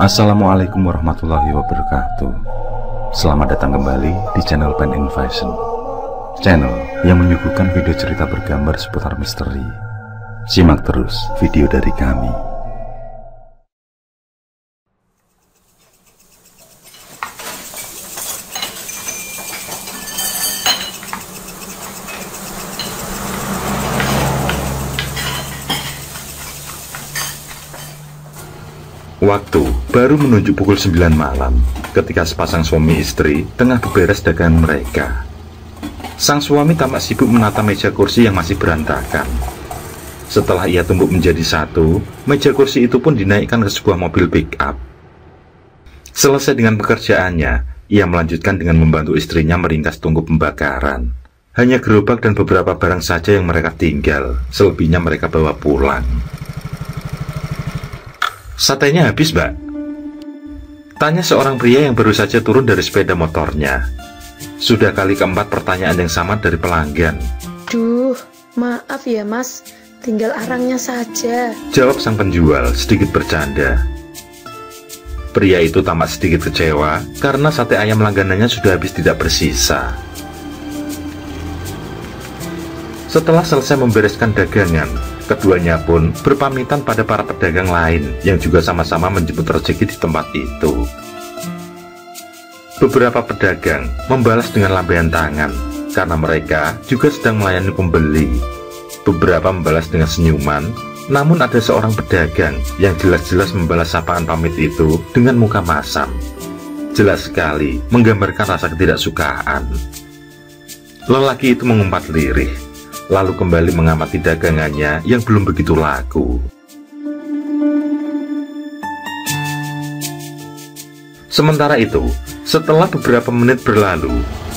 Assalamualaikum warahmatullahi wabarakatuh. Selamat datang kembali di channel Pen Invasion, channel yang menyuguhkan video cerita bergambar seputar misteri. Simak terus video dari kami. Waktu baru menunjuk pukul 9 malam ketika sepasang suami istri tengah beberes dagangan mereka. Sang suami tampak sibuk menata meja kursi yang masih berantakan. Setelah ia tumbuk menjadi satu, meja kursi itu pun dinaikkan ke sebuah mobil pick-up. Selesai dengan pekerjaannya, ia melanjutkan dengan membantu istrinya meringkas tungku pembakaran. Hanya gerobak dan beberapa barang saja yang mereka tinggal, selebihnya mereka bawa pulang. "Satenya habis, Mbak?" tanya seorang pria yang baru saja turun dari sepeda motornya. Sudah kali keempat pertanyaan yang sama dari pelanggan. "Duh, maaf ya mas, tinggal arangnya saja," jawab sang penjual sedikit bercanda. Pria itu tampak sedikit kecewa karena sate ayam langganannya sudah habis tidak bersisa. Setelah selesai membereskan dagangan, keduanya pun berpamitan pada para pedagang lain yang juga sama-sama menjemput rezeki di tempat itu. Beberapa pedagang membalas dengan lambaian tangan karena mereka juga sedang melayani pembeli. Beberapa membalas dengan senyuman, namun ada seorang pedagang yang jelas-jelas membalas sapaan pamit itu dengan muka masam. Jelas sekali menggambarkan rasa ketidaksukaan. Lelaki itu mengumpat lirih, lalu kembali mengamati dagangannya yang belum begitu laku. Sementara itu, setelah beberapa menit berlalu,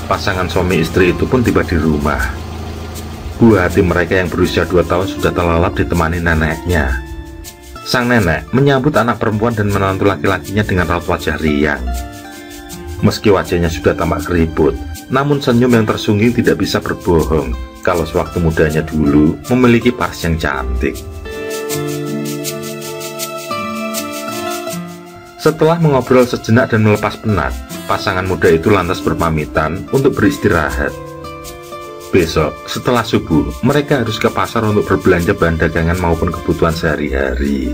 pasangan suami istri itu pun tiba di rumah. Buah hati mereka yang berusia 2 tahun sudah terlelap ditemani neneknya. Sang nenek menyambut anak perempuan dan menantu laki-lakinya dengan raut wajah riang. Meski wajahnya sudah tampak keriput, namun senyum yang tersungging tidak bisa berbohong kalau sewaktu mudanya dulu memiliki paras yang cantik. Setelah mengobrol sejenak dan melepas penat, pasangan muda itu lantas berpamitan untuk beristirahat. Besok, setelah subuh, mereka harus ke pasar untuk berbelanja bahan dagangan maupun kebutuhan sehari-hari.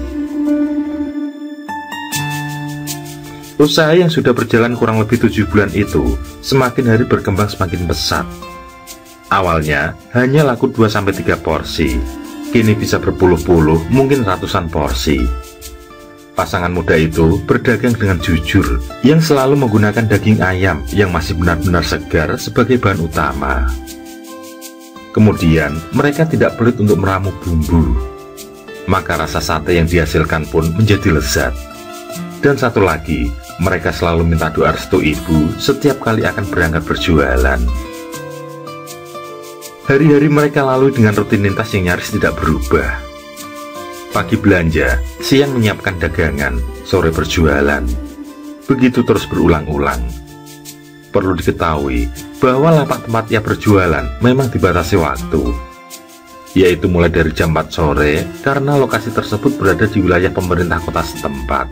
Usaha yang sudah berjalan kurang lebih 7 bulan itu, semakin hari berkembang semakin pesat. Awalnya hanya laku 2-3 porsi, kini bisa berpuluh-puluh, mungkin ratusan porsi. Pasangan muda itu berdagang dengan jujur, yang selalu menggunakan daging ayam yang masih benar-benar segar sebagai bahan utama. Kemudian mereka tidak pelit untuk meramu bumbu, maka rasa sate yang dihasilkan pun menjadi lezat. Dan satu lagi, mereka selalu minta doa restu ibu setiap kali akan berangkat berjualan. Hari-hari mereka lalui dengan rutinitas yang nyaris tidak berubah. Pagi belanja, siang menyiapkan dagangan, sore berjualan. Begitu terus berulang-ulang. Perlu diketahui bahwa lapak tempat ia berjualan memang dibatasi waktu, yaitu mulai dari jam 4 sore karena lokasi tersebut berada di wilayah pemerintah kota setempat.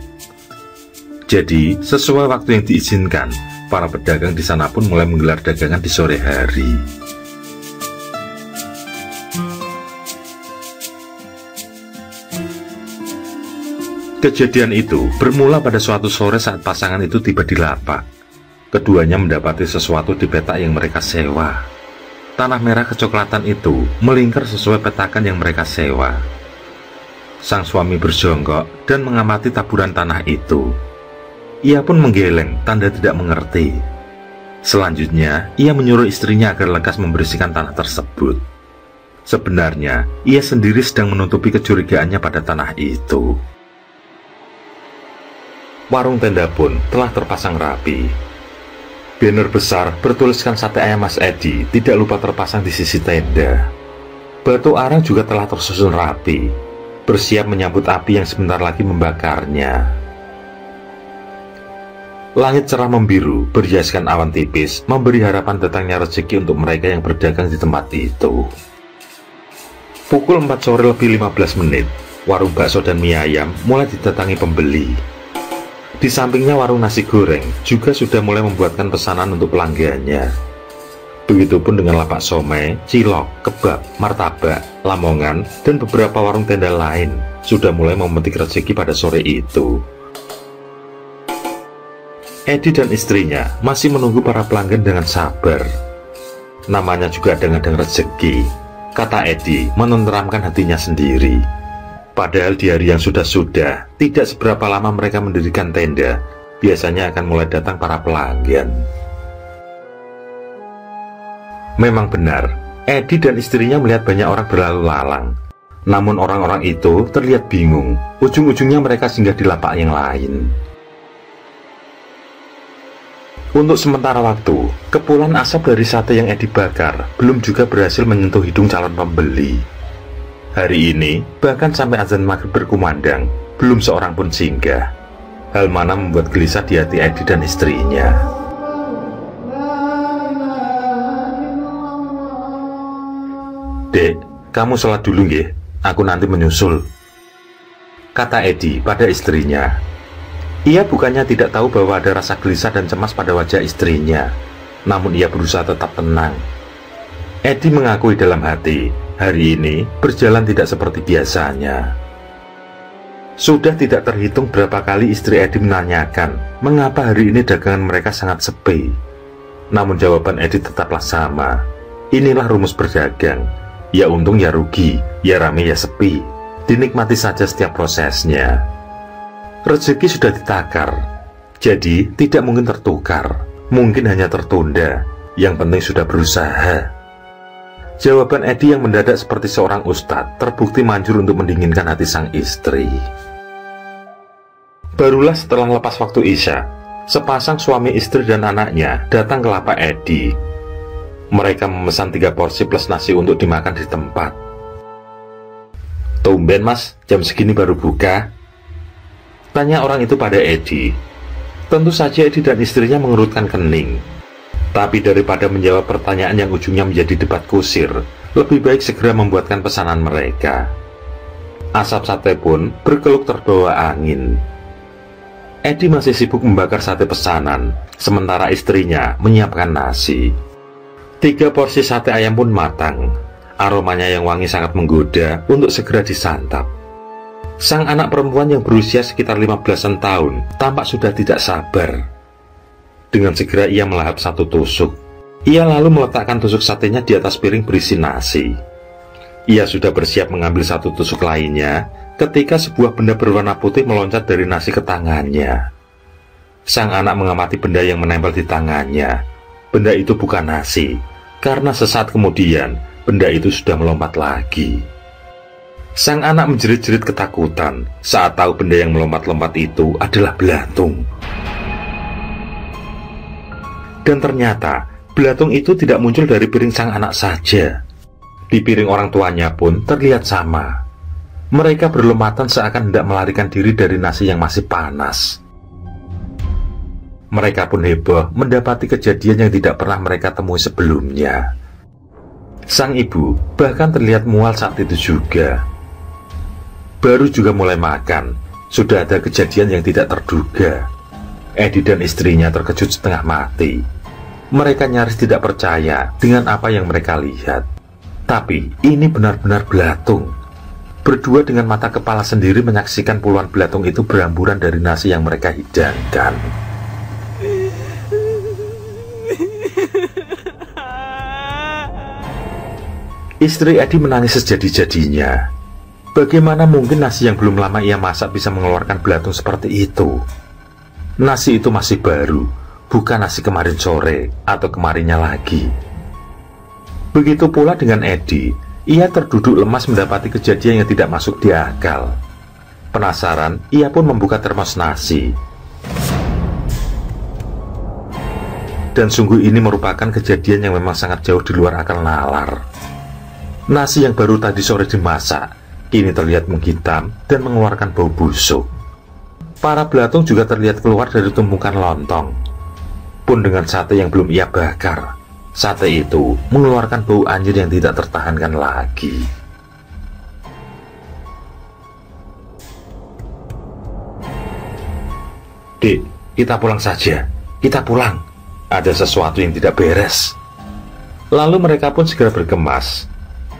Jadi, sesuai waktu yang diizinkan, para pedagang di sana pun mulai menggelar dagangan di sore hari. Kejadian itu bermula pada suatu sore saat pasangan itu tiba di lapak. Keduanya mendapati sesuatu di petak yang mereka sewa. Tanah merah kecoklatan itu melingkar sesuai petakan yang mereka sewa. Sang suami berjongkok dan mengamati taburan tanah itu. Ia pun menggeleng, tanda tidak mengerti. Selanjutnya, ia menyuruh istrinya agar lekas membersihkan tanah tersebut. Sebenarnya, ia sendiri sedang menutupi kecurigaannya pada tanah itu. Warung tenda pun telah terpasang rapi. Banner besar bertuliskan sate ayam Mas Edi tidak lupa terpasang di sisi tenda. Batu arang juga telah tersusun rapi, bersiap menyambut api yang sebentar lagi membakarnya. Langit cerah membiru berhiaskan awan tipis, memberi harapan datangnya rezeki untuk mereka yang berdagang di tempat itu. Pukul 4 sore lebih 15 menit, warung bakso dan mie ayam mulai didatangi pembeli. Di sampingnya warung nasi goreng juga sudah mulai membuatkan pesanan untuk pelanggannya. Begitupun dengan lapak somai, cilok, kebab, martabak, lamongan, dan beberapa warung tenda lain sudah mulai memetik rezeki pada sore itu. Edi dan istrinya masih menunggu para pelanggan dengan sabar. Namanya juga adang-adang rezeki, kata Edi menenteramkan hatinya sendiri. Padahal di hari yang sudah-sudah, tidak seberapa lama mereka mendirikan tenda, biasanya akan mulai datang para pelanggan. Memang benar, Edi dan istrinya melihat banyak orang berlalu lalang. Namun orang-orang itu terlihat bingung, ujung-ujungnya mereka singgah di lapak yang lain. Untuk sementara waktu, kepulan asap dari sate yang Edi bakar belum juga berhasil menyentuh hidung calon pembeli. Hari ini, bahkan sampai azan maghrib berkumandang, belum seorang pun singgah. Hal mana membuat gelisah di hati Edi dan istrinya. "Dek, kamu sholat dulu nggih, aku nanti menyusul," kata Edi pada istrinya. Ia bukannya tidak tahu bahwa ada rasa gelisah dan cemas pada wajah istrinya, namun ia berusaha tetap tenang. Edi mengakui dalam hati, hari ini berjalan tidak seperti biasanya. Sudah tidak terhitung berapa kali istri Edi menanyakan mengapa hari ini dagangan mereka sangat sepi. Namun jawaban Edi tetaplah sama, inilah rumus berdagang. Ya untung ya rugi, ya rame ya sepi. Dinikmati saja setiap prosesnya. Rezeki sudah ditakar, jadi tidak mungkin tertukar. Mungkin hanya tertunda, yang penting sudah berusaha. Jawaban Edi yang mendadak seperti seorang ustadz terbukti manjur untuk mendinginkan hati sang istri. Barulah setelah lepas waktu Isya, sepasang suami istri dan anaknya datang ke lapak Edi. Mereka memesan 3 porsi plus nasi untuk dimakan di tempat. "Tumben mas, jam segini baru buka?" tanya orang itu pada Edi. Tentu saja Edi dan istrinya mengerutkan kening. Tapi daripada menjawab pertanyaan yang ujungnya menjadi debat kusir, lebih baik segera membuatkan pesanan mereka. Asap sate pun berkeluk terbawa angin. Edi masih sibuk membakar sate pesanan, sementara istrinya menyiapkan nasi. 3 porsi sate ayam pun matang. Aromanya yang wangi sangat menggoda untuk segera disantap. Sang anak perempuan yang berusia sekitar 15-an tahun tampak sudah tidak sabar. Dengan segera ia melahap 1 tusuk. Ia lalu meletakkan tusuk satenya di atas piring berisi nasi. Ia sudah bersiap mengambil 1 tusuk lainnya ketika sebuah benda berwarna putih meloncat dari nasi ke tangannya. Sang anak mengamati benda yang menempel di tangannya. Benda itu bukan nasi, karena sesaat kemudian benda itu sudah melompat lagi. Sang anak menjerit-jerit ketakutan saat tahu benda yang melompat-lompat itu adalah belatung. Dan ternyata belatung itu tidak muncul dari piring sang anak saja. Di piring orang tuanya pun terlihat sama. Mereka berlompatan seakan hendak melarikan diri dari nasi yang masih panas. Mereka pun heboh mendapati kejadian yang tidak pernah mereka temui sebelumnya. Sang ibu bahkan terlihat mual saat itu juga. Baru juga mulai makan, sudah ada kejadian yang tidak terduga. Edi dan istrinya terkejut setengah mati. Mereka nyaris tidak percaya dengan apa yang mereka lihat. Tapi ini benar-benar belatung. Berdua dengan mata kepala sendiri menyaksikan puluhan belatung itu berhamburan dari nasi yang mereka hidangkan. Istri Edi menangis sejadi-jadinya. Bagaimana mungkin nasi yang belum lama ia masak bisa mengeluarkan belatung seperti itu? Nasi itu masih baru, bukan nasi kemarin sore atau kemarinnya lagi. Begitu pula dengan Edi, ia terduduk lemas mendapati kejadian yang tidak masuk di akal. Penasaran, ia pun membuka termos nasi. Dan sungguh ini merupakan kejadian yang memang sangat jauh di luar akal nalar. Nasi yang baru tadi sore dimasak, kini terlihat menghitam dan mengeluarkan bau busuk. Para belatung juga terlihat keluar dari tumpukan lontong. Pun dengan sate yang belum ia bakar, sate itu mengeluarkan bau anjir yang tidak tertahankan lagi. Dik, kita pulang saja. Kita pulang. Ada sesuatu yang tidak beres. Lalu mereka pun segera bergemas.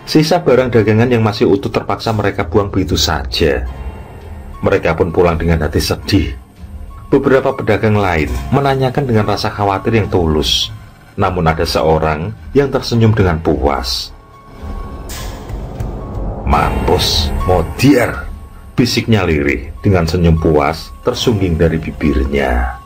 Sisa barang dagangan yang masih utuh terpaksa mereka buang begitu saja. Mereka pun pulang dengan hati sedih. Beberapa pedagang lain menanyakan dengan rasa khawatir yang tulus. Namun ada seorang yang tersenyum dengan puas. "Mampus, modiar," bisiknya lirih dengan senyum puas tersungging dari bibirnya.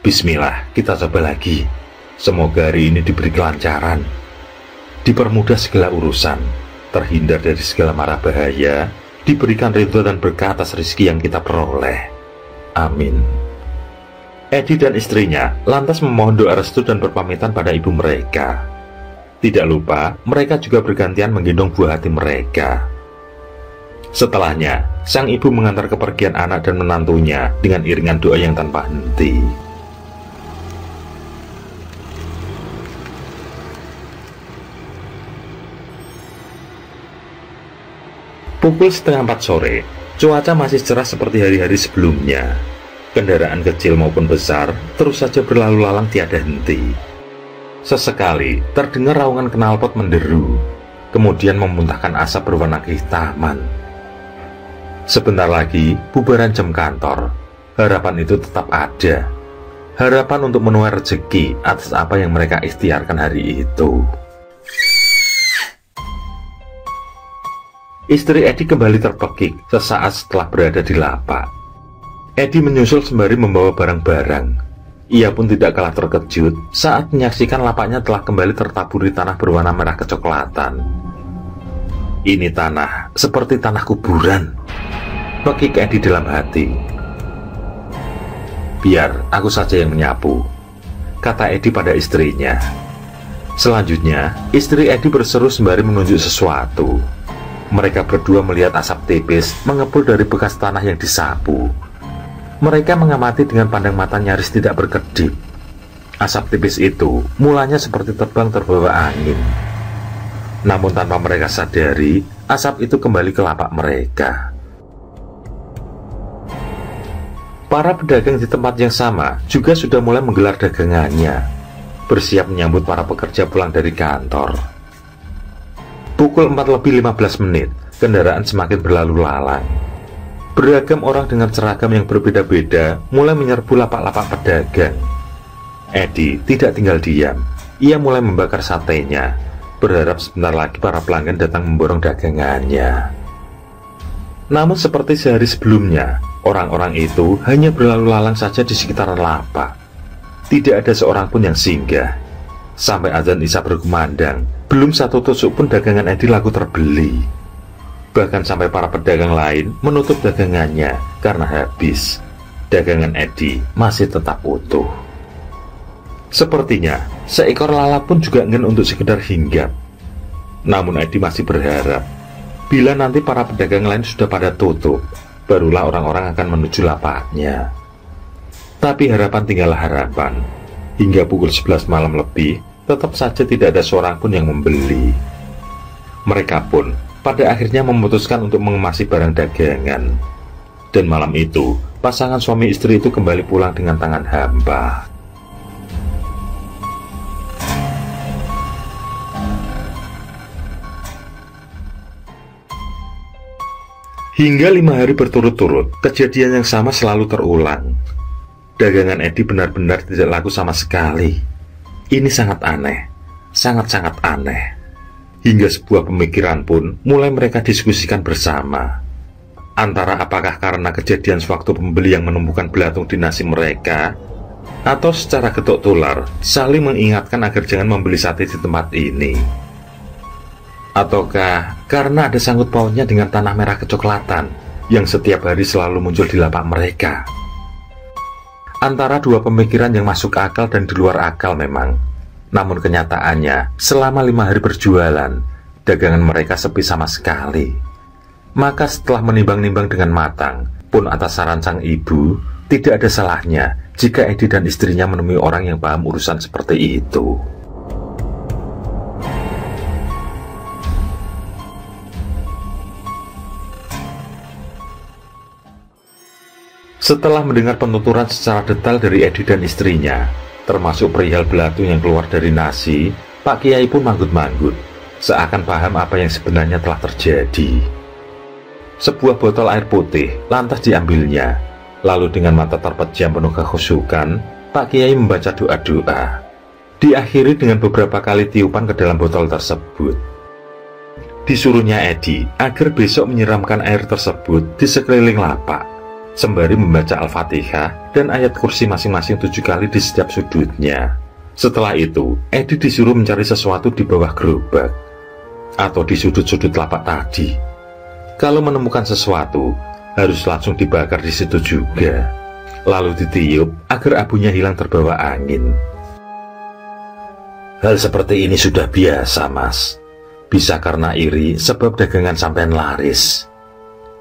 Bismillah, kita coba lagi. Semoga hari ini diberi kelancaran, dipermudah segala urusan, terhindar dari segala mara bahaya, diberikan ridho dan berkah atas rezeki yang kita peroleh. Amin. Edi dan istrinya lantas memohon doa restu dan berpamitan pada ibu mereka. Tidak lupa, mereka juga bergantian menggendong buah hati mereka. Setelahnya, sang ibu mengantar kepergian anak dan menantunya dengan iringan doa yang tanpa henti. Pukul 3:30 sore, cuaca masih cerah seperti hari-hari sebelumnya. Kendaraan kecil maupun besar terus saja berlalu lalang tiada henti. Sesekali terdengar raungan knalpot menderu, kemudian memuntahkan asap berwarna kehitaman. Sebentar lagi bubaran jam kantor. Harapan itu tetap ada. Harapan untuk menuai rezeki atas apa yang mereka ikhtiarkan hari itu. Istri Edi kembali terpekik sesaat setelah berada di lapak. Edi menyusul sembari membawa barang-barang. Ia pun tidak kalah terkejut saat menyaksikan lapaknya telah kembali tertaburi tanah berwarna merah kecoklatan. Ini tanah seperti tanah kuburan, pekik Edi dalam hati. "Biar aku saja yang menyapu," kata Edi pada istrinya. Selanjutnya, istri Edi berseru sembari menunjuk sesuatu. Mereka berdua melihat asap tipis mengepul dari bekas tanah yang disapu. Mereka mengamati dengan pandang mata nyaris tidak berkedip. Asap tipis itu mulanya seperti terbang terbawa angin. Namun tanpa mereka sadari, asap itu kembali ke lapak mereka. Para pedagang di tempat yang sama juga sudah mulai menggelar dagangannya, bersiap menyambut para pekerja pulang dari kantor. Pukul 4:15, kendaraan semakin berlalu lalang. Beragam orang dengan seragam yang berbeda-beda mulai menyerbu lapak-lapak pedagang. Edi tidak tinggal diam. Ia mulai membakar satenya, berharap sebentar lagi para pelanggan datang memborong dagangannya. Namun seperti sehari sebelumnya, orang-orang itu hanya berlalu lalang saja di sekitaran lapak. Tidak ada seorang pun yang singgah. Sampai azan Isya berkumandang, belum satu tusuk pun dagangan Edi laku terbeli. Bahkan sampai para pedagang lain menutup dagangannya karena habis. Dagangan Edi masih tetap utuh. Sepertinya seekor lalat pun juga enggan untuk sekedar hinggap. Namun Edi masih berharap, bila nanti para pedagang lain sudah pada tutup, barulah orang-orang akan menuju lapaknya. Tapi harapan tinggallah harapan. Hingga pukul 11 malam lebih, tetap saja tidak ada seorang pun yang membeli. Mereka pun pada akhirnya memutuskan untuk mengemasi barang dagangan. Dan malam itu, pasangan suami istri itu kembali pulang dengan tangan hampa. Hingga 5 hari berturut-turut, kejadian yang sama selalu terulang. Dagangan Edi benar-benar tidak laku sama sekali. Ini sangat aneh, sangat-sangat aneh. Hingga sebuah pemikiran pun mulai mereka diskusikan bersama. Antara apakah karena kejadian sewaktu pembeli yang menemukan belatung di nasi mereka, atau secara getok tular saling mengingatkan agar jangan membeli sate di tempat ini. Ataukah karena ada sangkut pautnya dengan tanah merah kecoklatan yang setiap hari selalu muncul di lapak mereka. Antara dua pemikiran yang masuk akal dan di luar akal memang. Namun kenyataannya, selama 5 hari berjualan, dagangan mereka sepi sama sekali. Maka setelah menimbang-nimbang dengan matang, pun atas saran sang ibu, tidak ada salahnya jika Edi dan istrinya menemui orang yang paham urusan seperti itu. Setelah mendengar penuturan secara detail dari Edi dan istrinya, termasuk perihal belatu yang keluar dari nasi, Pak Kiai pun manggut-manggut, seakan paham apa yang sebenarnya telah terjadi. Sebuah botol air putih lantas diambilnya, lalu dengan mata terpejam penuh kekhusyukan, Pak Kiai membaca doa-doa. Diakhiri dengan beberapa kali tiupan ke dalam botol tersebut. Disuruhnya Edi agar besok menyiramkan air tersebut di sekeliling lapak, sembari membaca Al-Fatihah dan ayat kursi masing-masing 7 kali di setiap sudutnya. Setelah itu, Edi disuruh mencari sesuatu di bawah gerobak atau di sudut-sudut lapak tadi. Kalau menemukan sesuatu, harus langsung dibakar di situ juga, lalu ditiup agar abunya hilang terbawa angin. Hal seperti ini sudah biasa, Mas. Bisa karena iri sebab dagangan sampean laris.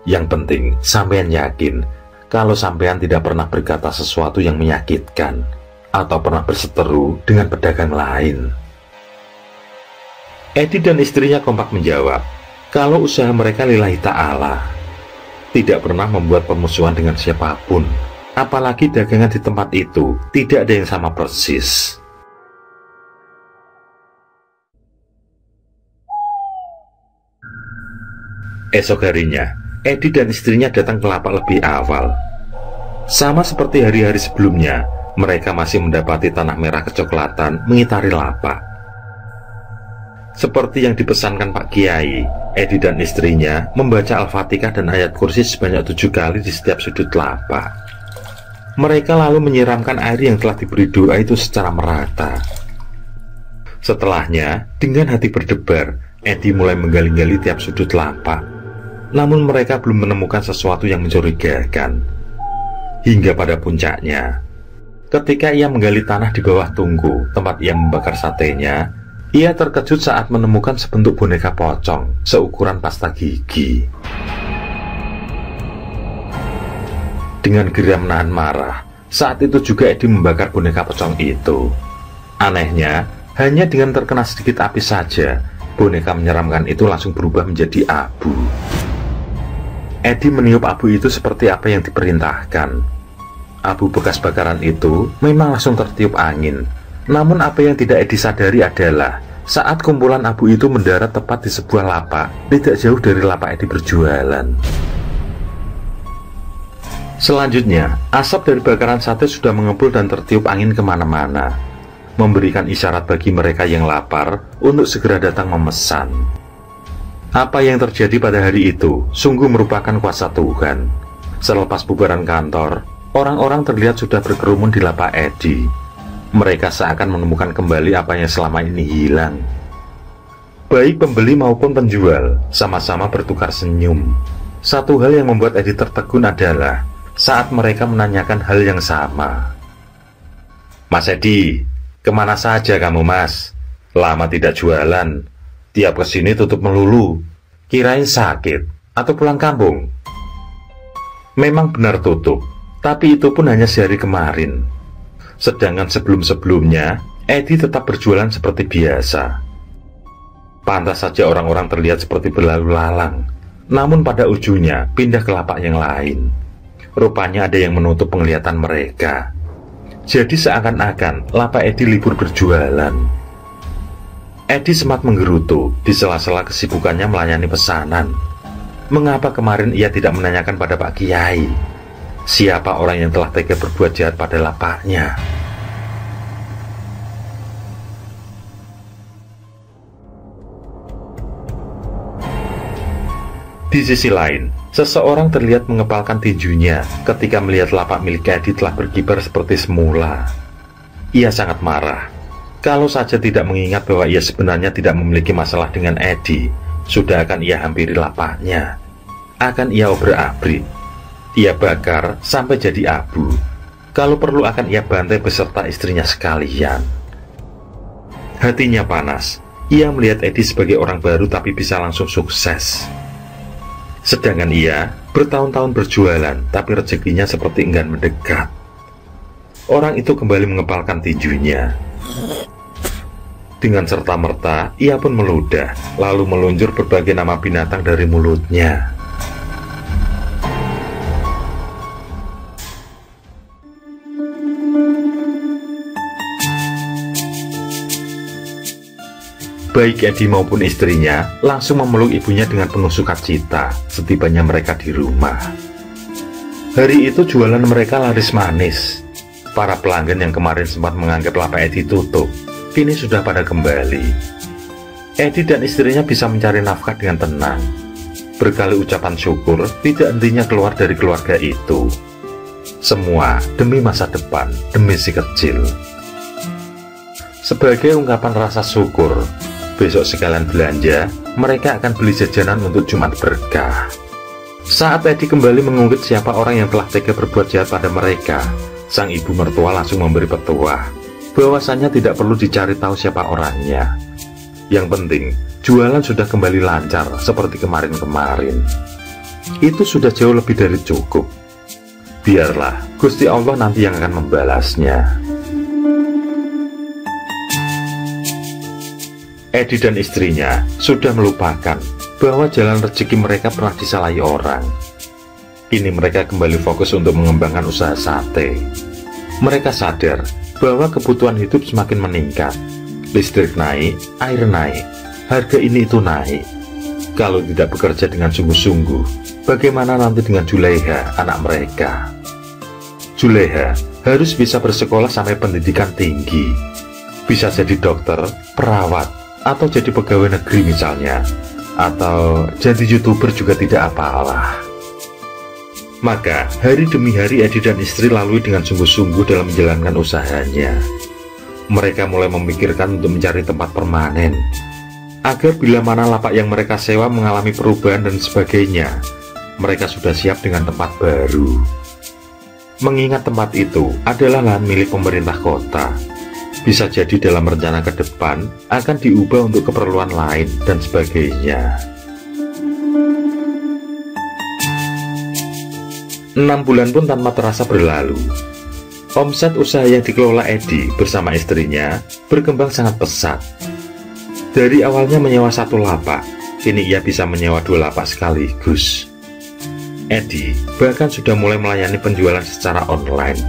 Yang penting, sampean yakin kalau sampean tidak pernah berkata sesuatu yang menyakitkan atau pernah berseteru dengan pedagang lain. Edi dan istrinya kompak menjawab kalau usaha mereka lillahi ta'ala, tidak pernah membuat permusuhan dengan siapapun, apalagi dagangan di tempat itu tidak ada yang sama persis. Esok harinya, Edi dan istrinya datang ke lapak lebih awal. Sama seperti hari-hari sebelumnya, mereka masih mendapati tanah merah kecoklatan mengitari lapak. Seperti yang dipesankan Pak Kiai, Edi dan istrinya membaca Al-Fatihah dan ayat kursi sebanyak 7 kali di setiap sudut lapak. Mereka lalu menyiramkan air yang telah diberi doa itu secara merata. Setelahnya, dengan hati berdebar, Edi mulai menggali-gali tiap sudut lapak. Namun mereka belum menemukan sesuatu yang mencurigakan. Hingga pada puncaknya, ketika ia menggali tanah di bawah tungku tempat ia membakar satenya, ia terkejut saat menemukan sebentuk boneka pocong seukuran pasta gigi. Dengan geram menahan marah, saat itu juga Edi membakar boneka pocong itu. Anehnya, hanya dengan terkena sedikit api saja, boneka menyeramkan itu langsung berubah menjadi abu. Edi meniup abu itu seperti apa yang diperintahkan. Abu bekas bakaran itu memang langsung tertiup angin. Namun apa yang tidak Edi sadari adalah saat kumpulan abu itu mendarat tepat di sebuah lapak tidak jauh dari lapak Edi berjualan. Selanjutnya, asap dari bakaran sate sudah mengepul dan tertiup angin kemana-mana, memberikan isyarat bagi mereka yang lapar untuk segera datang memesan. Apa yang terjadi pada hari itu sungguh merupakan kuasa Tuhan. Selepas bubaran kantor, orang-orang terlihat sudah berkerumun di lapak Edi. Mereka seakan menemukan kembali apa yang selama ini hilang. Baik pembeli maupun penjual sama-sama bertukar senyum. Satu hal yang membuat Edi tertegun adalah saat mereka menanyakan hal yang sama. Mas Edi, kemana saja kamu, Mas? Lama tidak jualan. Tiap kesini tutup melulu. Kirain sakit atau pulang kampung. Memang benar tutup, tapi itu pun hanya sehari kemarin. Sedangkan sebelum-sebelumnya, Edi tetap berjualan seperti biasa. Pantas saja orang-orang terlihat seperti berlalu lalang, namun pada ujungnya pindah ke lapak yang lain. Rupanya ada yang menutup penglihatan mereka. Jadi seakan-akan lapak Edi libur berjualan. Edi sempat menggerutu di sela-sela kesibukannya melayani pesanan. Mengapa kemarin ia tidak menanyakan pada Pak Kiai siapa orang yang telah tega berbuat jahat pada lapaknya? Di sisi lain, seseorang terlihat mengepalkan tinjunya ketika melihat lapak milik Edi telah berkibar seperti semula. Ia sangat marah. Kalau saja tidak mengingat bahwa ia sebenarnya tidak memiliki masalah dengan Edi, sudah akan ia hampiri lapaknya. Akan ia obrak-abrik. Ia bakar sampai jadi abu. Kalau perlu akan ia bantai beserta istrinya sekalian. Hatinya panas. Ia melihat Edi sebagai orang baru tapi bisa langsung sukses. Sedangkan ia bertahun-tahun berjualan, tapi rezekinya seperti enggan mendekat. Orang itu kembali mengepalkan tinjunya. Dengan serta-merta, ia pun meludah, lalu meluncur berbagai nama binatang dari mulutnya. Baik Edi maupun istrinya langsung memeluk ibunya dengan penuh sukacita setibanya mereka di rumah. Hari itu jualan mereka laris manis. Para pelanggan yang kemarin sempat menganggap lapak Edi tutup, kini sudah pada kembali. Edi dan istrinya bisa mencari nafkah dengan tenang. Berkali ucapan syukur tidak hentinya keluar dari keluarga itu. Semua demi masa depan, demi si kecil. Sebagai ungkapan rasa syukur, besok sekalian belanja, mereka akan beli jajanan untuk Jumat berkah. Saat Edi kembali mengungkit siapa orang yang telah tega berbuat jahat pada mereka, sang ibu mertua langsung memberi petuah bahwasannya tidak perlu dicari tahu siapa orangnya. Yang penting, jualan sudah kembali lancar seperti kemarin-kemarin. Itu sudah jauh lebih dari cukup. Biarlah Gusti Allah nanti yang akan membalasnya. Edi dan istrinya sudah melupakan bahwa jalan rezeki mereka pernah disalahi orang. Kini mereka kembali fokus untuk mengembangkan usaha sate. Mereka sadar bahwa kebutuhan hidup semakin meningkat. Listrik naik, air naik, harga ini itu naik. Kalau tidak bekerja dengan sungguh-sungguh, bagaimana nanti dengan Julaiha, anak mereka? Julaiha harus bisa bersekolah sampai pendidikan tinggi. Bisa jadi dokter, perawat, atau jadi pegawai negeri misalnya, atau jadi YouTuber juga tidak apalah. Maka hari demi hari Edi dan istri lalui dengan sungguh-sungguh dalam menjalankan usahanya. Mereka mulai memikirkan untuk mencari tempat permanen, agar bila mana lapak yang mereka sewa mengalami perubahan dan sebagainya, mereka sudah siap dengan tempat baru. Mengingat tempat itu adalah lahan milik pemerintah kota, bisa jadi dalam rencana ke depan akan diubah untuk keperluan lain dan sebagainya. 6 bulan pun tanpa terasa berlalu. Omset usaha yang dikelola Edi bersama istrinya berkembang sangat pesat. Dari awalnya menyewa 1 lapak, kini ia bisa menyewa 2 lapak sekaligus. Edi bahkan sudah mulai melayani penjualan secara online.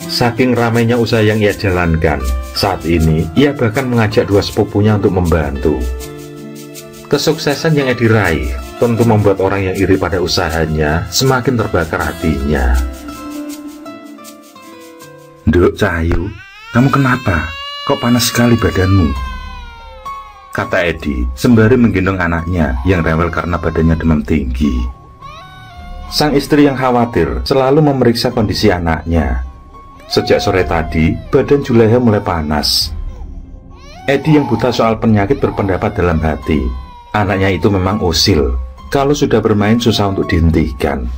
Saking ramainya usaha yang ia jalankan, saat ini ia bahkan mengajak 2 sepupunya untuk membantu. Kesuksesan yang Edi raih tentu membuat orang yang iri pada usahanya semakin terbakar hatinya. "Nduk Cahayu, kamu kenapa? Kok panas sekali badanmu?" kata Edi sembari menggendong anaknya yang rewel karena badannya demam tinggi. Sang istri yang khawatir selalu memeriksa kondisi anaknya. Sejak sore tadi, badan Julaiha mulai panas. Edi yang buta soal penyakit berpendapat dalam hati, anaknya itu memang usil. Kalau sudah bermain susah untuk dihentikan.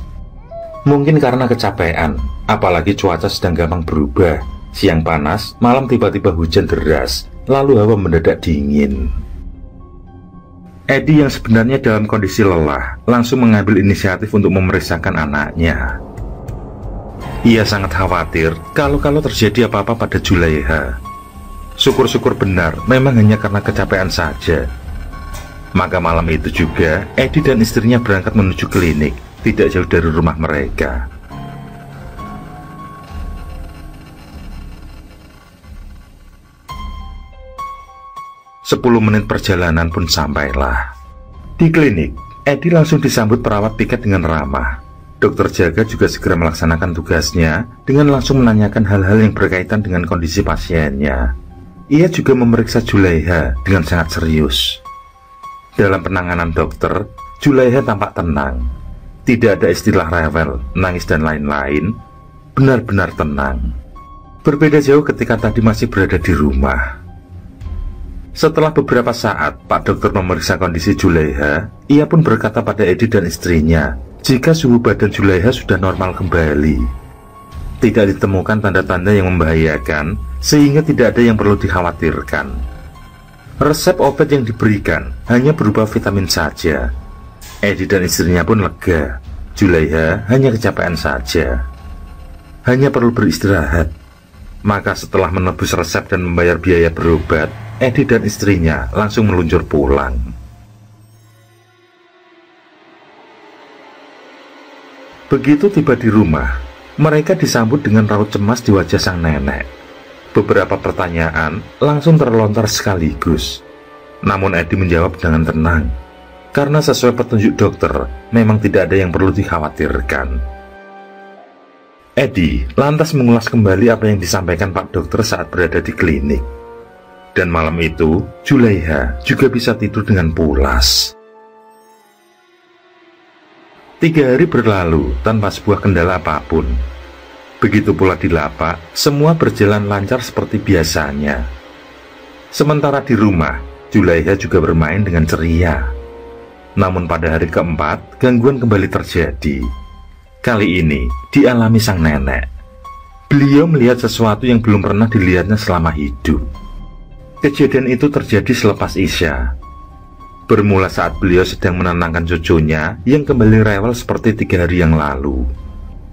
Mungkin karena kecapean, apalagi cuaca sedang gampang berubah. Siang panas, malam tiba-tiba hujan deras, lalu hawa mendadak dingin. Edi yang sebenarnya dalam kondisi lelah, langsung mengambil inisiatif untuk memeriksakan anaknya. Ia sangat khawatir kalau terjadi apa-apa pada Julaiha. Syukur-syukur benar memang hanya karena kecapean saja. Maka malam itu juga Edi dan istrinya berangkat menuju klinik tidak jauh dari rumah mereka. Sepuluh menit perjalanan pun sampailah. Di klinik, Edi langsung disambut perawat piket dengan ramah. Dokter jaga juga segera melaksanakan tugasnya dengan langsung menanyakan hal-hal yang berkaitan dengan kondisi pasiennya. Ia juga memeriksa Julaiha dengan sangat serius. Dalam penanganan dokter, Julaiha tampak tenang. Tidak ada istilah rewel, nangis dan lain-lain. Benar-benar tenang. Berbeda jauh ketika tadi masih berada di rumah. Setelah beberapa saat Pak Dokter memeriksa kondisi Julaiha, ia pun berkata pada Edi dan istrinya jika suhu badan Julaiha sudah normal kembali. Tidak ditemukan tanda-tanda yang membahayakan, sehingga tidak ada yang perlu dikhawatirkan. Resep obat yang diberikan hanya berupa vitamin saja. Edi dan istrinya pun lega. Julaiha hanya kecapean saja, hanya perlu beristirahat. Maka setelah menebus resep dan membayar biaya berobat, Edi dan istrinya langsung meluncur pulang. Begitu tiba di rumah, mereka disambut dengan raut cemas di wajah sang nenek. Beberapa pertanyaan langsung terlontar sekaligus. Namun Edi menjawab dengan tenang, karena sesuai petunjuk dokter, memang tidak ada yang perlu dikhawatirkan. Edi lantas mengulas kembali apa yang disampaikan Pak Dokter saat berada di klinik. Dan malam itu, Julaiha juga bisa tidur dengan pulas. 3 hari berlalu tanpa sebuah kendala apapun. Begitu pula di lapak, semua berjalan lancar seperti biasanya. Sementara di rumah, Julaiha juga bermain dengan ceria. Namun pada hari keempat, gangguan kembali terjadi. Kali ini dialami sang nenek. Beliau melihat sesuatu yang belum pernah dilihatnya selama hidup. Kejadian itu terjadi selepas Isya. Bermula saat beliau sedang menenangkan cucunya yang kembali rewel seperti 3 hari yang lalu.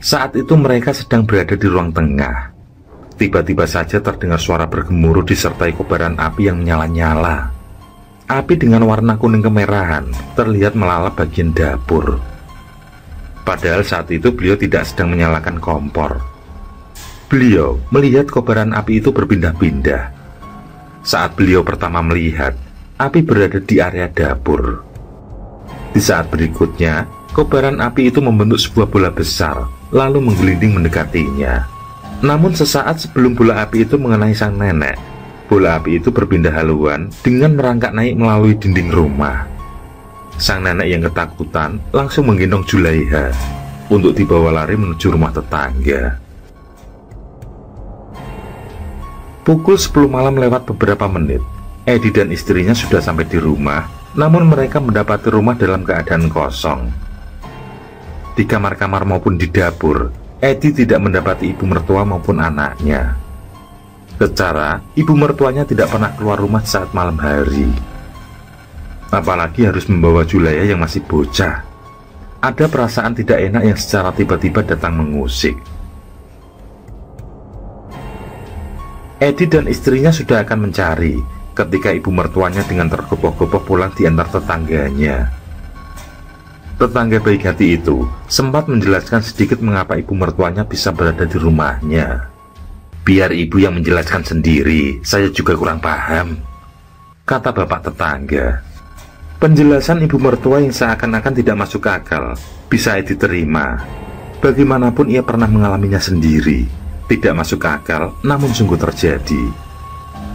Saat itu mereka sedang berada di ruang tengah. Tiba-tiba saja terdengar suara bergemuruh disertai kobaran api yang menyala-nyala. Api dengan warna kuning kemerahan terlihat melalap bagian dapur. Padahal saat itu beliau tidak sedang menyalakan kompor. Beliau melihat kobaran api itu berpindah-pindah. Saat beliau pertama melihat, api berada di area dapur. Di saat berikutnya, kobaran api itu membentuk sebuah bola besar, lalu menggelinding mendekatinya. Namun sesaat sebelum bola api itu mengenai sang nenek, bola api itu berpindah haluan dengan merangkak naik melalui dinding rumah. Sang nenek yang ketakutan langsung menggendong Julaiha untuk dibawa lari menuju rumah tetangga. Pukul 10 malam lewat beberapa menit, Edi dan istrinya sudah sampai di rumah, namun mereka mendapati rumah dalam keadaan kosong. Di kamar-kamar maupun di dapur, Edi tidak mendapati ibu mertua maupun anaknya. Secara ibu mertuanya tidak pernah keluar rumah saat malam hari. Apalagi harus membawa Julaiha yang masih bocah. Ada perasaan tidak enak yang secara tiba-tiba datang mengusik. Edi dan istrinya sudah akan mencari ketika ibu mertuanya dengan tergopoh-gopoh pulang di antar tetangganya. Tetangga baik hati itu sempat menjelaskan sedikit mengapa ibu mertuanya bisa berada di rumahnya. "Biar ibu yang menjelaskan sendiri, saya juga kurang paham," kata bapak tetangga. Penjelasan ibu mertua yang seakan-akan tidak masuk akal bisa diterima. Bagaimanapun ia pernah mengalaminya sendiri. Tidak masuk akal, namun sungguh terjadi.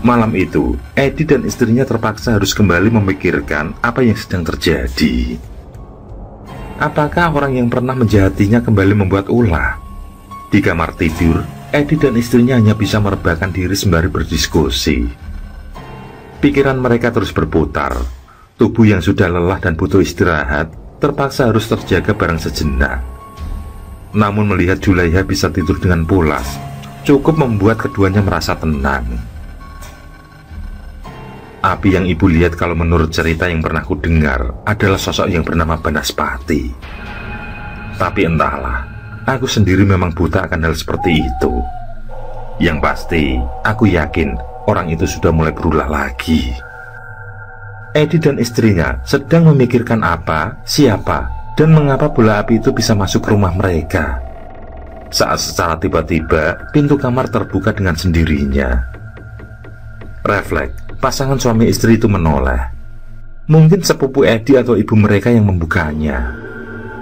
Malam itu, Edi dan istrinya terpaksa harus kembali memikirkan apa yang sedang terjadi. Apakah orang yang pernah menjahatinya kembali membuat ulah? Di kamar tidur, Edi dan istrinya hanya bisa merebahkan diri sembari berdiskusi. Pikiran mereka terus berputar. Tubuh yang sudah lelah dan butuh istirahat terpaksa harus terjaga barang sejenak. Namun melihat Julaiha bisa tidur dengan pulas cukup membuat keduanya merasa tenang. Api yang ibu lihat kalau menurut cerita yang pernah ku dengar adalah sosok yang bernama Banaspati. Tapi entahlah, aku sendiri memang buta akan hal seperti itu. Yang pasti, aku yakin orang itu sudah mulai berulah lagi. Edi dan istrinya sedang memikirkan apa, siapa, dan mengapa bola api itu bisa masuk rumah mereka. Saat secara tiba-tiba pintu kamar terbuka dengan sendirinya. Refleks, pasangan suami istri itu menoleh. Mungkin sepupu Edi atau ibu mereka yang membukanya.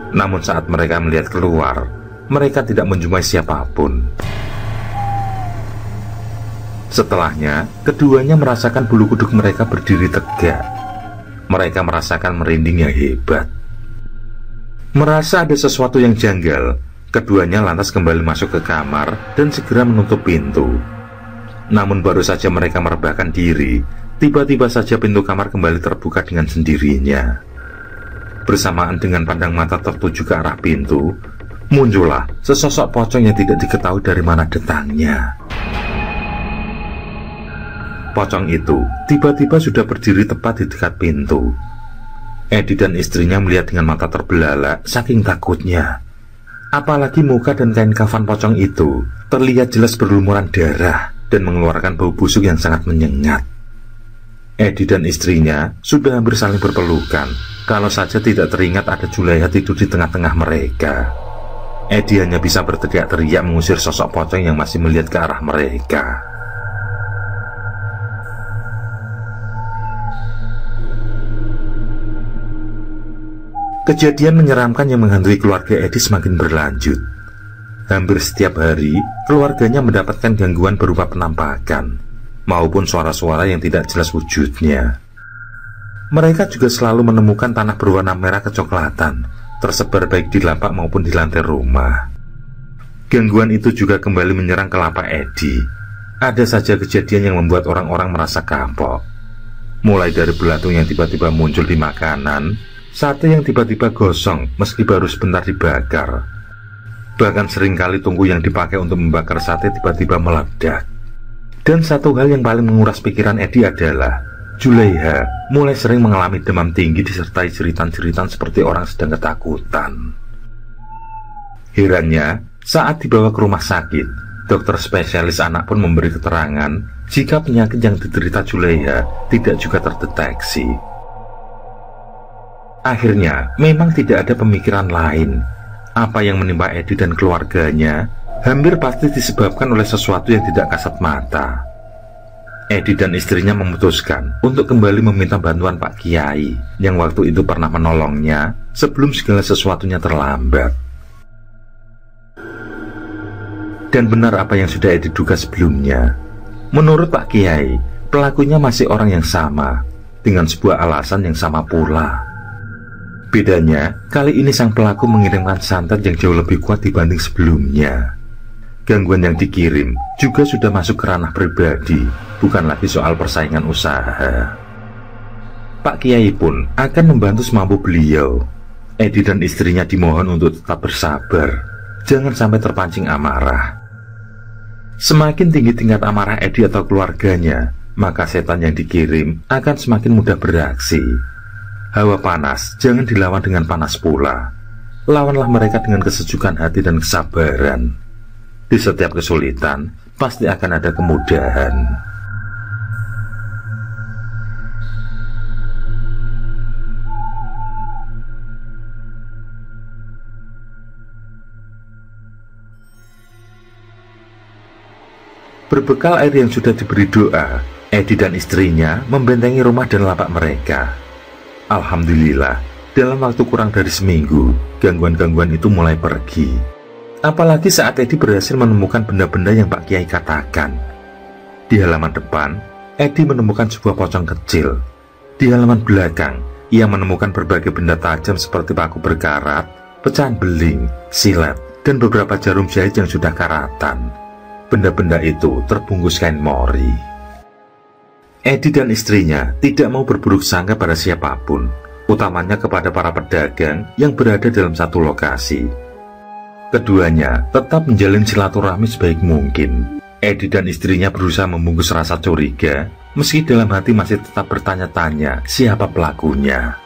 Namun saat mereka melihat keluar, mereka tidak menjumpai siapapun. Setelahnya, keduanya merasakan bulu kuduk mereka berdiri tegak. Mereka merasakan merinding yang hebat. Merasa ada sesuatu yang janggal, keduanya lantas kembali masuk ke kamar dan segera menutup pintu. Namun baru saja mereka merebahkan diri, tiba-tiba saja pintu kamar kembali terbuka dengan sendirinya. Bersamaan dengan pandang mata tertuju ke arah pintu, muncullah sesosok pocong yang tidak diketahui dari mana datangnya. Pocong itu tiba-tiba sudah berdiri tepat di dekat pintu. Edi dan istrinya melihat dengan mata terbelalak saking takutnya. Apalagi muka dan kain kafan pocong itu terlihat jelas berlumuran darah dan mengeluarkan bau busuk yang sangat menyengat. Edi dan istrinya sudah hampir saling berpelukan, kalau saja tidak teringat ada Julaiha tidur di tengah-tengah mereka. Edi hanya bisa berteriak-teriak mengusir sosok pocong yang masih melihat ke arah mereka. Kejadian menyeramkan yang menghantui keluarga Edi semakin berlanjut. Hampir setiap hari, keluarganya mendapatkan gangguan berupa penampakan maupun suara-suara yang tidak jelas wujudnya. Mereka juga selalu menemukan tanah berwarna merah kecoklatan tersebar baik di lapak maupun di lantai rumah. Gangguan itu juga kembali menyerang ke lapak Edi. Ada saja kejadian yang membuat orang-orang merasa kapok. Mulai dari belatung yang tiba-tiba muncul di makanan, sate yang tiba-tiba gosong meski baru sebentar dibakar. Bahkan seringkali tungku yang dipakai untuk membakar sate tiba-tiba meledak. Dan satu hal yang paling menguras pikiran Edi adalah Julaiha mulai sering mengalami demam tinggi disertai jeritan-jeritan seperti orang sedang ketakutan. Herannya, saat dibawa ke rumah sakit, dokter spesialis anak pun memberi keterangan jika penyakit yang diderita Julaiha tidak juga terdeteksi. Akhirnya, memang tidak ada pemikiran lain. Apa yang menimpa Edi dan keluarganya hampir pasti disebabkan oleh sesuatu yang tidak kasat mata. Edi dan istrinya memutuskan untuk kembali meminta bantuan Pak Kiai yang waktu itu pernah menolongnya sebelum segala sesuatunya terlambat. Dan benar apa yang sudah Edi duga sebelumnya. Menurut Pak Kiai, pelakunya masih orang yang sama, dengan sebuah alasan yang sama pula. Bedanya, kali ini sang pelaku mengirimkan santet yang jauh lebih kuat dibanding sebelumnya. Gangguan yang dikirim juga sudah masuk ke ranah pribadi, bukan lagi soal persaingan usaha. Pak Kiai pun akan membantu semampu beliau. Edi dan istrinya dimohon untuk tetap bersabar, jangan sampai terpancing amarah. Semakin tinggi tingkat amarah Edi atau keluarganya, maka setan yang dikirim akan semakin mudah beraksi. Hawa panas jangan dilawan dengan panas pula. Lawanlah mereka dengan kesejukan hati dan kesabaran. Di setiap kesulitan pasti akan ada kemudahan. Berbekal air yang sudah diberi doa, Edi dan istrinya membentengi rumah dan lapak mereka. Alhamdulillah, dalam waktu kurang dari seminggu, gangguan-gangguan itu mulai pergi. Apalagi saat Edi berhasil menemukan benda-benda yang Pak Kiai katakan. Di halaman depan, Edi menemukan sebuah pocong kecil. Di halaman belakang, ia menemukan berbagai benda tajam seperti paku berkarat, pecahan beling, silet, dan beberapa jarum jahit yang sudah karatan. Benda-benda itu terbungkus kain mori. Edi dan istrinya tidak mau berburuk sangka pada siapapun, utamanya kepada para pedagang yang berada dalam satu lokasi. Keduanya tetap menjalin silaturahmi sebaik mungkin. Edi dan istrinya berusaha membungkus rasa curiga, meski dalam hati masih tetap bertanya-tanya siapa pelakunya.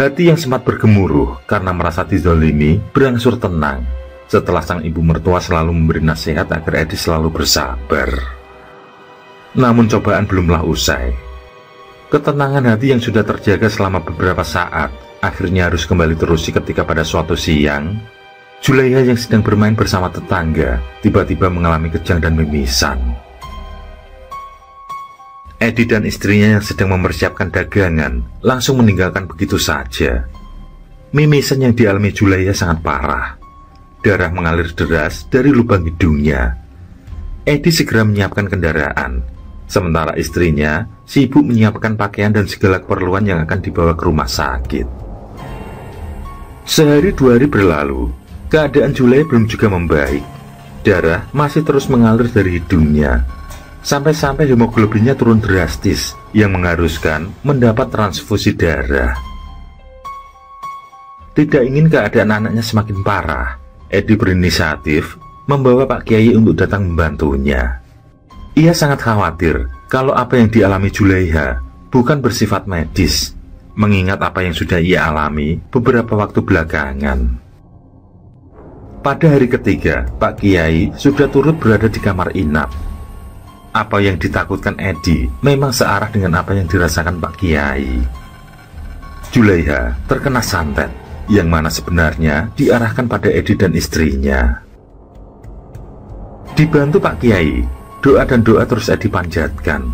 Hati yang sempat bergemuruh karena merasa dizalimi berangsur tenang setelah sang ibu mertua selalu memberi nasihat agar Edi selalu bersabar. Namun cobaan belumlah usai. Ketenangan hati yang sudah terjaga selama beberapa saat akhirnya harus kembali terusi ketika pada suatu siang, Julaiha yang sedang bermain bersama tetangga tiba-tiba mengalami kejang dan mimisan. Edi dan istrinya yang sedang mempersiapkan dagangan langsung meninggalkan begitu saja. Mimisan yang dialami Julaiha sangat parah. Darah mengalir deras dari lubang hidungnya. Edi segera menyiapkan kendaraan, sementara istrinya sibuk menyiapkan pakaian dan segala keperluan yang akan dibawa ke rumah sakit. Sehari dua hari berlalu, keadaan Julaiha belum juga membaik. Darah masih terus mengalir dari hidungnya, sampai-sampai hemoglobinnya turun drastis yang mengharuskan mendapat transfusi darah. Tidak ingin keadaan anaknya semakin parah, Edi berinisiatif membawa Pak Kiai untuk datang membantunya. Ia sangat khawatir kalau apa yang dialami Julaiha bukan bersifat medis, mengingat apa yang sudah ia alami beberapa waktu belakangan. Pada hari ketiga, Pak Kiai sudah turut berada di kamar inap. Apa yang ditakutkan Edi memang searah dengan apa yang dirasakan Pak Kiai. Julaiha terkena santet, yang mana sebenarnya diarahkan pada Edi dan istrinya. Dibantu Pak Kiai, doa dan doa terus Edi panjatkan.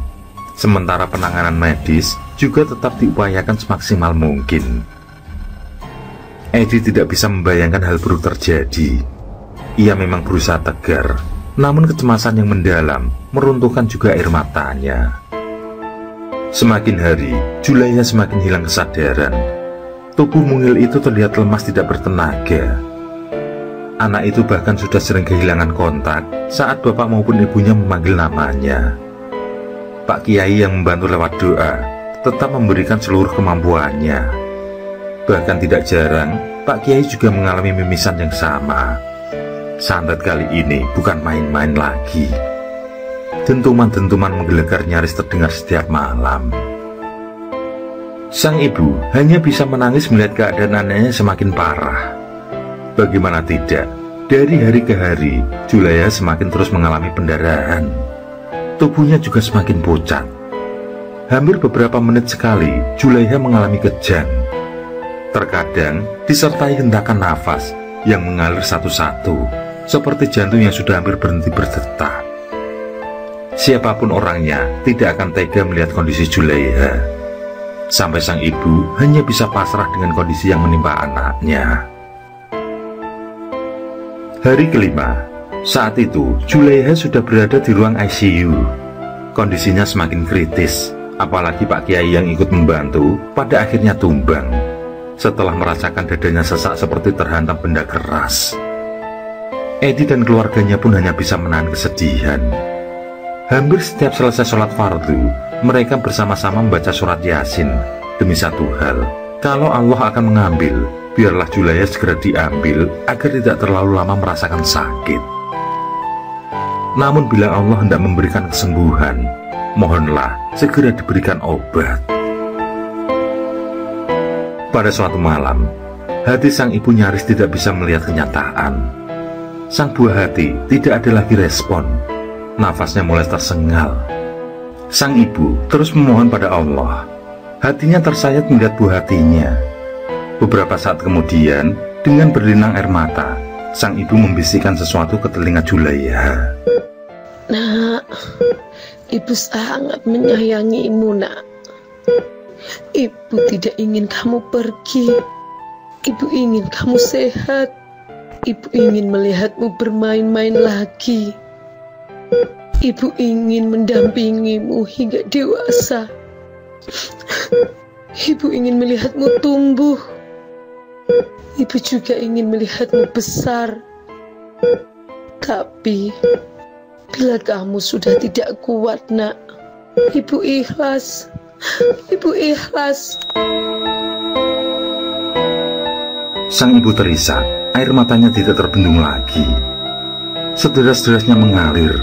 Sementara penanganan medis juga tetap diupayakan semaksimal mungkin. Edi tidak bisa membayangkan hal buruk terjadi. Ia memang berusaha tegar, namun kecemasan yang mendalam meruntuhkan juga air matanya. Semakin hari, Julaiha semakin hilang kesadaran. Tubuh mungil itu terlihat lemas, tidak bertenaga. Anak itu bahkan sudah sering kehilangan kontak saat bapak maupun ibunya memanggil namanya. Pak Kiai yang membantu lewat doa tetap memberikan seluruh kemampuannya. Bahkan tidak jarang, Pak Kiai juga mengalami mimisan yang sama. Santet kali ini bukan main-main lagi. Dentuman-dentuman menggelegar nyaris terdengar setiap malam. Sang ibu hanya bisa menangis melihat keadaan anaknya semakin parah. Bagaimana tidak, dari hari ke hari, Julaiha semakin terus mengalami pendarahan. Tubuhnya juga semakin pucat. Hampir beberapa menit sekali, Julaiha mengalami kejang. Terkadang disertai hentakan nafas yang mengalir satu-satu, seperti jantung yang sudah hampir berhenti berdetak. Siapapun orangnya tidak akan tega melihat kondisi Julaiha. Sampai sang ibu hanya bisa pasrah dengan kondisi yang menimpa anaknya. Hari kelima, saat itu Julaiha sudah berada di ruang ICU. Kondisinya semakin kritis, apalagi Pak Kiai yang ikut membantu pada akhirnya tumbang setelah merasakan dadanya sesak seperti terhantam benda keras. Edi dan keluarganya pun hanya bisa menahan kesedihan. Hampir setiap selesai sholat fardu, mereka bersama-sama membaca surat Yasin. Demi satu hal, kalau Allah akan mengambil, biarlah Julaiha segera diambil agar tidak terlalu lama merasakan sakit. Namun bila Allah hendak memberikan kesembuhan, mohonlah segera diberikan obat. Pada suatu malam, hati sang ibu nyaris tidak bisa melihat kenyataan. Sang buah hati tidak ada lagi respon. Nafasnya mulai tersengal. Sang ibu terus memohon pada Allah. Hatinya tersayat melihat buah hatinya. Beberapa saat kemudian, dengan berlinang air mata, sang ibu membisikkan sesuatu ke telinga Julaiha. Nak, ibu sangat menyayangimu, nak. Ibu tidak ingin kamu pergi. Ibu ingin kamu sehat. Ibu ingin melihatmu bermain-main lagi. Ibu ingin mendampingimu hingga dewasa. Ibu ingin melihatmu tumbuh. Ibu juga ingin melihatmu besar. Tapi bila kamu sudah tidak kuat, nak, ibu ikhlas. Ibu ikhlas. Sang ibu terisak, air matanya tidak terbendung lagi. Sederas-derasnya mengalir.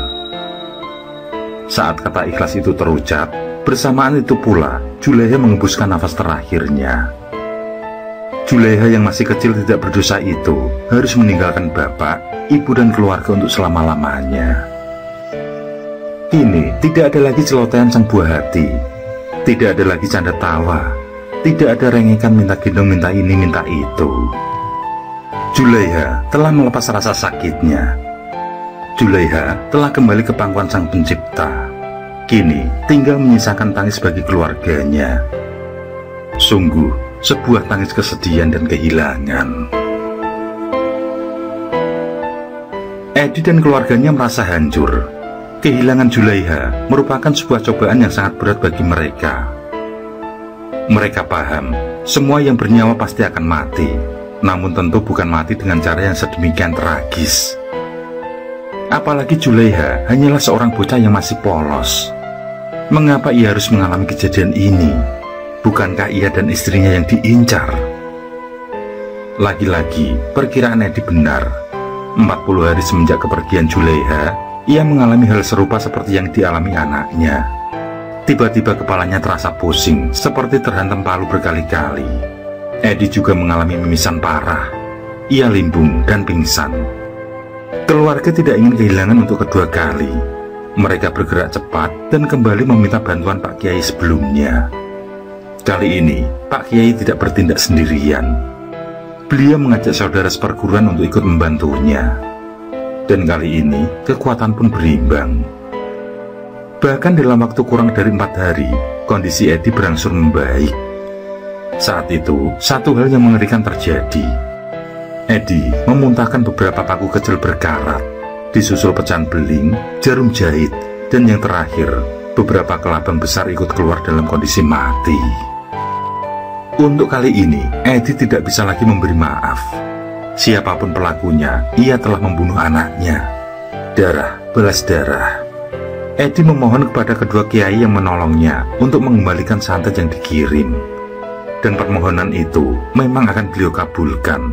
Saat kata ikhlas itu terucap, bersamaan itu pula Julaiha mengembuskan nafas terakhirnya. Julaiha yang masih kecil tidak berdosa itu harus meninggalkan bapak, ibu dan keluarga untuk selama-lamanya. Kini tidak ada lagi celotehan sang buah hati. Tidak ada lagi canda tawa. Tidak ada rengekan minta gendong, minta ini, minta itu. Julaiha telah melepas rasa sakitnya. Julaiha telah kembali ke pangkuan sang pencipta. Kini tinggal menyisakan tangis bagi keluarganya. Sungguh sebuah tangis kesedihan dan kehilangan. Edi dan keluarganya merasa hancur. Kehilangan Julaiha merupakan sebuah cobaan yang sangat berat bagi mereka. Mereka paham, semua yang bernyawa pasti akan mati. Namun tentu bukan mati dengan cara yang sedemikian tragis. Apalagi Julaiha hanyalah seorang bocah yang masih polos. Mengapa ia harus mengalami kejadian ini? Bukankah ia dan istrinya yang diincar? Lagi-lagi, perkiraan Edi benar. 40 hari semenjak kepergian Julaiha, ia mengalami hal serupa seperti yang dialami anaknya. Tiba-tiba kepalanya terasa pusing, seperti terhantam palu berkali-kali. Edi juga mengalami mimisan parah. Ia limbung dan pingsan. Keluarga tidak ingin kehilangan untuk kedua kali. Mereka bergerak cepat dan kembali meminta bantuan Pak Kiai sebelumnya. Kali ini, Pak Kiai tidak bertindak sendirian. Beliau mengajak saudara seperguruan untuk ikut membantunya. Dan kali ini, kekuatan pun berimbang. Bahkan dalam waktu kurang dari 4 hari, kondisi Edi berangsur membaik. Saat itu, satu hal yang mengerikan terjadi. Edi memuntahkan beberapa paku kecil berkarat, disusul pecahan beling, jarum jahit, dan yang terakhir, beberapa kelabang besar ikut keluar dalam kondisi mati. Untuk kali ini, Edi tidak bisa lagi memberi maaf. Siapapun pelakunya, ia telah membunuh anaknya. Darah balas darah. Edi memohon kepada kedua kiai yang menolongnya untuk mengembalikan santet yang dikirim. Dan permohonan itu memang akan beliau kabulkan.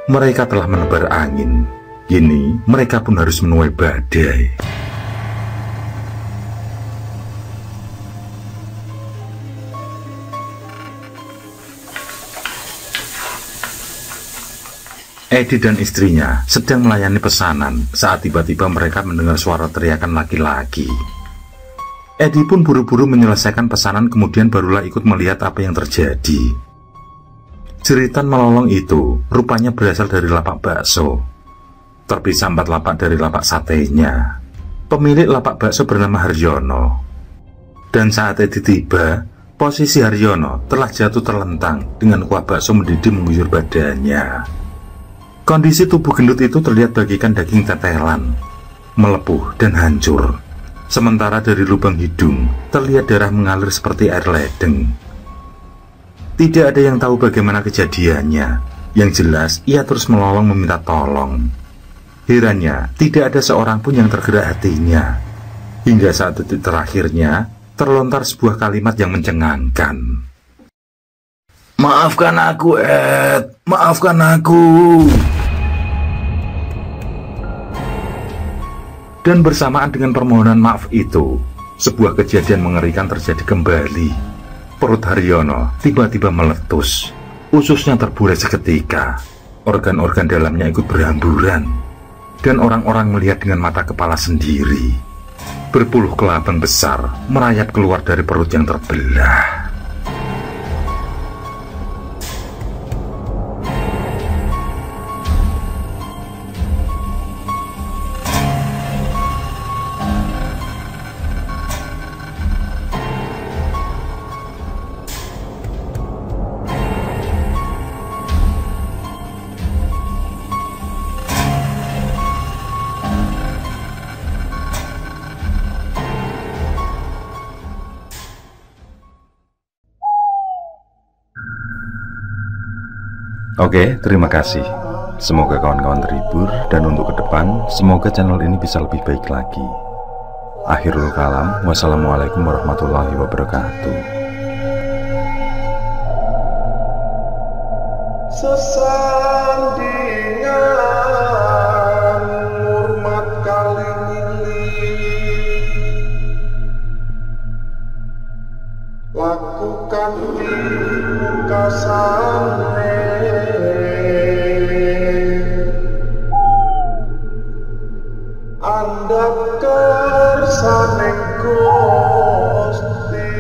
Mereka telah menebar angin. Kini mereka pun harus menuai badai. Edi dan istrinya sedang melayani pesanan saat tiba-tiba mereka mendengar suara teriakan laki-laki. Edi pun buru-buru menyelesaikan pesanan, kemudian barulah ikut melihat apa yang terjadi. Jeritan melolong itu rupanya berasal dari lapak bakso. Terpisah 4 lapak dari lapak satenya. Pemilik lapak bakso bernama Haryono. Dan saat Edi tiba, posisi Haryono telah jatuh terlentang dengan kuah bakso mendidih mengguyur badannya. Kondisi tubuh gendut itu terlihat bagikan daging tetelan, melepuh dan hancur. Sementara dari lubang hidung terlihat darah mengalir seperti air ledeng. Tidak ada yang tahu bagaimana kejadiannya. Yang jelas ia terus melolong meminta tolong. Herannya tidak ada seorang pun yang tergerak hatinya. Hingga saat detik terakhirnya terlontar sebuah kalimat yang mencengangkan. "Maafkan aku, Ed. Maafkan aku." Dan bersamaan dengan permohonan maaf itu, sebuah kejadian mengerikan terjadi kembali. Perut Haryono tiba-tiba meletus. Ususnya terburai seketika. Organ-organ dalamnya ikut berhamburan. Dan orang-orang melihat dengan mata kepala sendiri. Berpuluh kelabang besar merayap keluar dari perut yang terbelah. Oke, terima kasih. Semoga kawan-kawan terhibur, dan untuk ke depan, semoga channel ini bisa lebih baik lagi. Akhirul kalam, wassalamualaikum warahmatullahi wabarakatuh. Sesandingan hormat kali lakukan di muka sana. Anda kersaning Gusti.